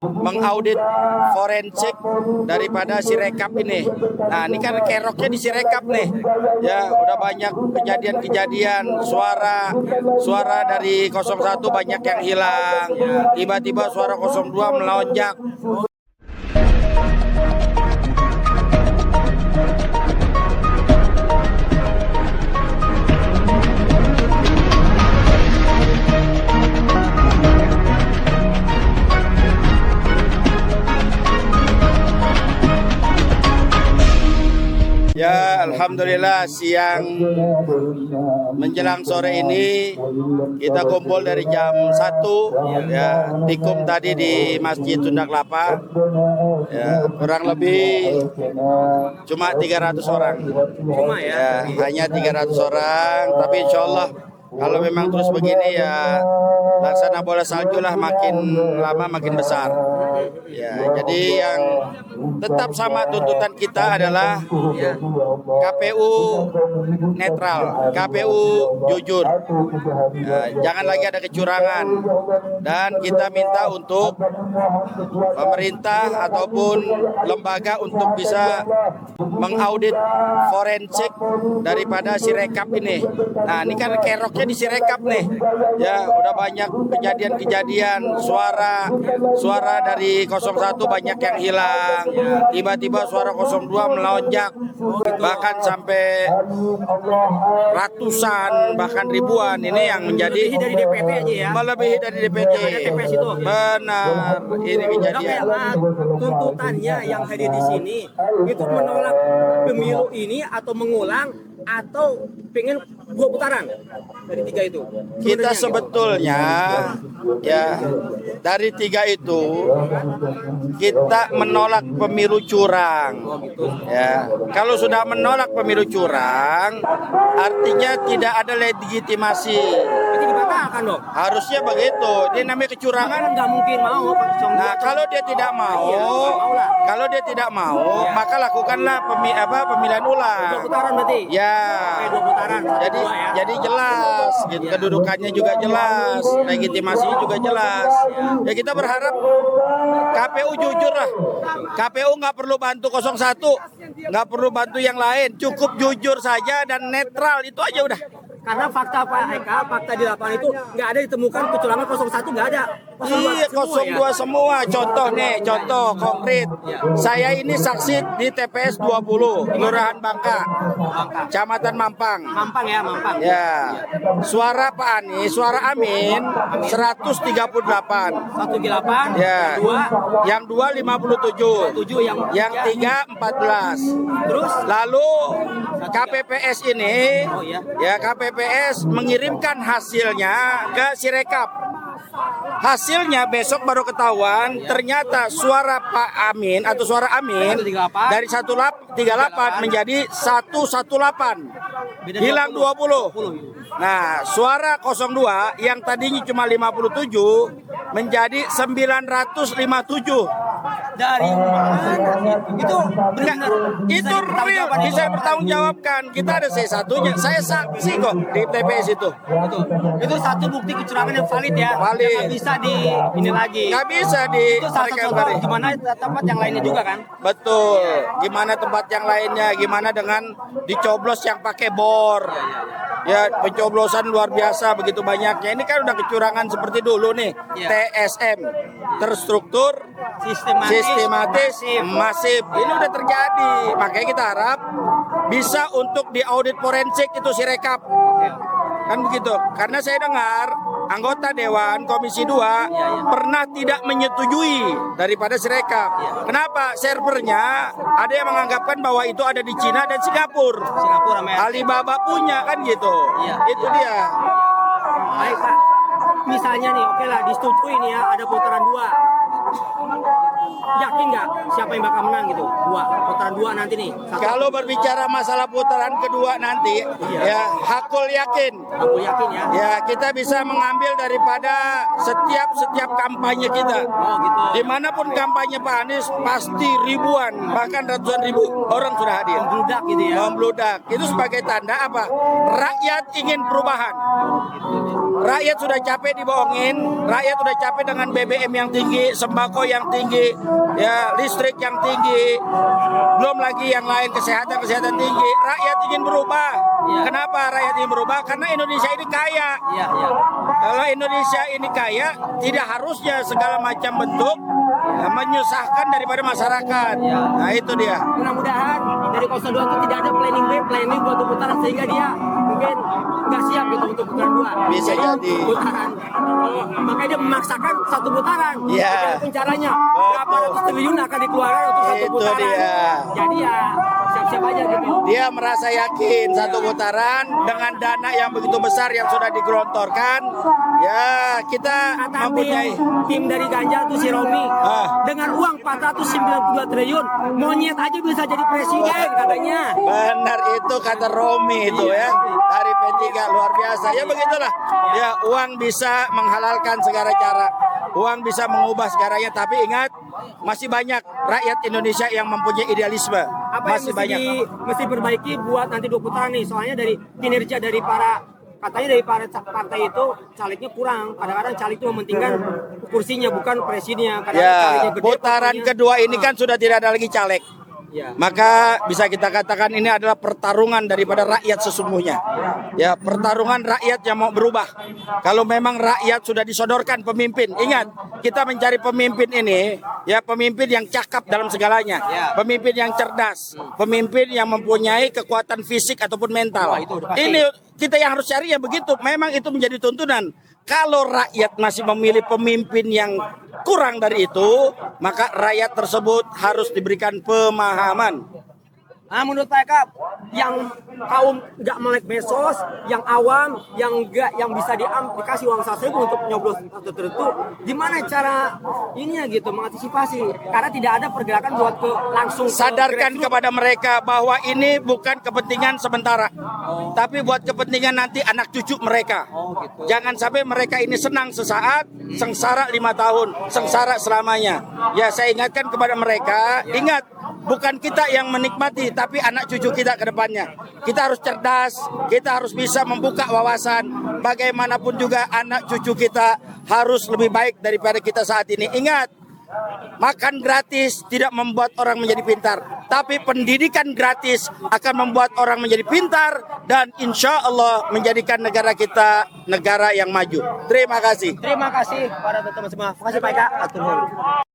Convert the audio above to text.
mengaudit forensik daripada Sirekap ini. Nah, ini kan keroknya di Sirekap nih. Ya, udah banyak kejadian-kejadian suara dari 01 banyak yang hilang. Tiba-tiba suara 02 melonjak. Ya, alhamdulillah siang menjelang sore ini kita kumpul dari jam 1 ya, tikum tadi di Masjid Sunda Kelapa. Ya, kurang lebih cuma 300 orang. Ya, hanya 300 orang, tapi insya Allah kalau memang terus begini ya laksana bola salju lah, makin lama makin besar. Ya, jadi yang tetap sama tuntutan kita adalah KPU netral, KPU jujur. Ya, jangan lagi ada kecurangan. Dan kita minta untuk pemerintah ataupun lembaga untuk bisa mengaudit forensik daripada Sirekap ini. Nah, ini kan keroknya di Sirekap nih. Ya, udah banyak kejadian-kejadian suara dari 01 banyak yang hilang. Tiba-tiba suara 02 melonjak, bahkan sampai ratusan bahkan ribuan. Ini yang menjadi melebihi dari DPT aja ya. Melebihi dari DPT. Benar, ini kejadian. Tuntutannya yang hadir di sini itu menolak pemilu ini atau mengulang atau pengen 2 putaran dari 3 itu. Kita sebetulnya ya dari 3 itu kita menolak pemilu curang. Ya, kalau sudah menolak pemilu curang artinya tidak ada legitimasi. Berarti dibatalkan dong. Harusnya begitu. Dia namanya kecurangan. Nggak mungkin mau. Nah, kalau dia tidak mau, maka lakukanlah pemilihan ulang. 2 putaran berarti. Ya. 2 putaran. Jadi jelas, gitu. Kedudukannya juga jelas, legitimasinya juga jelas. Ya, kita berharap KPU jujur lah. KPU nggak perlu bantu 01, nggak perlu bantu yang lain, cukup jujur saja dan netral, itu aja udah. Karena fakta Pak Eka, fakta di lapangan itu nggak ada ditemukan kecurangan 01, nggak ada. Iya, 02 semua. Contoh konkret. Saya ini saksi di TPS 20, Kelurahan Bangka, Kecamatan Mampang. Mampang. Ya. Suara Pak Anies, suara Amin 138. 138. Ya. Yang 2 57. Yang 3 14. Terus lalu KPPS ini ya KPPS mengirimkan hasilnya ke Sirekap. Hasilnya besok baru ketahuan, ternyata suara Pak Amin atau suara Amin dari 138 menjadi 118. Hilang 20. Nah, suara 02 yang tadinya cuma 57 menjadi 957. dari mana? Itu benar. Itu real, bisa bertanggungjawabkan. Kita ada C1-nya. Saya saksi kok di TPS itu. Betul. Itu satu bukti kecurangan yang valid ya. Valid. Nggak bisa di ini lagi. Nggak bisa di itu salah satu contoh gimana tempat yang lainnya juga kan. Betul. Gimana tempat yang lainnya? Gimana dengan dicoblos yang pakai bor? Ya, pencoblosan luar biasa begitu banyaknya. Ini kan udah kecurangan seperti dulu nih. TSM, terstruktur, sistematis, masif. Ini udah terjadi. Makanya kita harap bisa untuk diaudit forensik itu Sirekap. Kan begitu. Karena saya dengar anggota Dewan Komisi 2 pernah tidak menyetujui daripada Sirekap. Kenapa? Servernya ada yang menganggapkan bahwa itu ada di Cina dan Singapura. Alibaba punya kan gitu. Itu dia. Baik Pak. Misalnya nih, oke lah disetujui nih ya ada putaran 2. Yakin nggak siapa yang bakal menang gitu? Putaran 2 nanti nih. Kalau berbicara masalah putaran kedua nanti, ya hakul yakin. Aku yakin ya. Ya, kita bisa mengambil daripada setiap kampanye kita. Oh gitu. Dimanapun kampanye Pak Anies pasti ribuan, bahkan ratusan ribu orang sudah hadir. Membludak gitu ya. Membludak. Itu sebagai tanda apa? Rakyat ingin perubahan. Rakyat sudah capek dibohongin, rakyat sudah capek dengan BBM yang tinggi, sembako yang tinggi, ya listrik yang tinggi, belum lagi yang lain kesehatan tinggi. Rakyat ingin berubah. Iya. Kenapa rakyat ingin berubah? Karena Indonesia ini kaya. Iya, iya. Kalau Indonesia ini kaya, tidak harusnya segala macam bentuk menyusahkan daripada masyarakat. Iya. Nah itu dia. Mudah-mudahan dari 02 itu tidak ada planning B, planning buat putaran sehingga dia mungkin nggak siap gitu untuk putaran 2. Bisa jadi. Putaran. Makanya dia memaksakan satu putaran. Iya. Bagaimanapun caranya. Berapa ratus triliun akan dikeluarkan untuk satu Itu putaran. dia. Jadi ya siap-siap aja gitu. Dia merasa yakin satu putaran dengan dana yang begitu besar yang sudah digelontorkan. Ya kita Kata mempunyai. tim dari Ganjar tuh si Romi Ah. dengan uang 492 triliun monyet aja bisa jadi presiden katanya. Benar itu kata Romi itu ya dari P3 luar biasa. Ya begitulah. Ya uang bisa menghalalkan segala cara. Uang bisa mengubah segalanya. Tapi ingat masih banyak rakyat Indonesia yang mempunyai idealisme. Apa Masih yang banyak. mesti perbaiki buat nanti 2 putaran nih? Soalnya dari kinerja dari katanya dari para partai itu calegnya kurang. Kadang-kadang caleg itu mementingkan kursinya bukan presidennya. Kadang-kadang calegnya Ya gede, putaran pokoknya. kedua ini kan sudah tidak ada lagi caleg. Ya. Maka bisa kita katakan ini adalah pertarungan daripada rakyat sesungguhnya. Ya, pertarungan rakyat yang mau berubah. Kalau memang rakyat sudah disodorkan pemimpin, ingat, kita mencari pemimpin ini, ya pemimpin yang cakap dalam segalanya, pemimpin yang cerdas, pemimpin yang mempunyai kekuatan fisik ataupun mental. Ini kita yang harus cari ya begitu. Memang itu menjadi tuntunan. Kalau rakyat masih memilih pemimpin yang kurang dari itu, maka rakyat tersebut harus diberikan pemahaman. Nah, menurut Pak Eka, yang kaum nggak melek medsos, yang awam, yang bisa dikasih uang saku untuk nyoblos atau tertentu, gimana cara ininya gitu mengantisipasi? Karena tidak ada pergerakan buat langsung Sadarkan kepada mereka bahwa ini bukan kepentingan sementara, tapi buat kepentingan nanti anak cucu mereka. Gitu. Jangan sampai mereka ini senang sesaat, sengsara 5 tahun, sengsara selamanya. Ya saya ingatkan kepada mereka, ingat, bukan kita yang menikmati, tapi anak cucu kita ke depannya. Kita harus cerdas, kita harus bisa membuka wawasan. Bagaimanapun juga anak cucu kita harus lebih baik daripada kita saat ini. Ingat, makan gratis tidak membuat orang menjadi pintar, tapi pendidikan gratis akan membuat orang menjadi pintar dan insya Allah menjadikan negara kita negara yang maju. Terima kasih. Terima kasih para teman-teman semua. Terima kasih Pak Eka. Atur nuhun.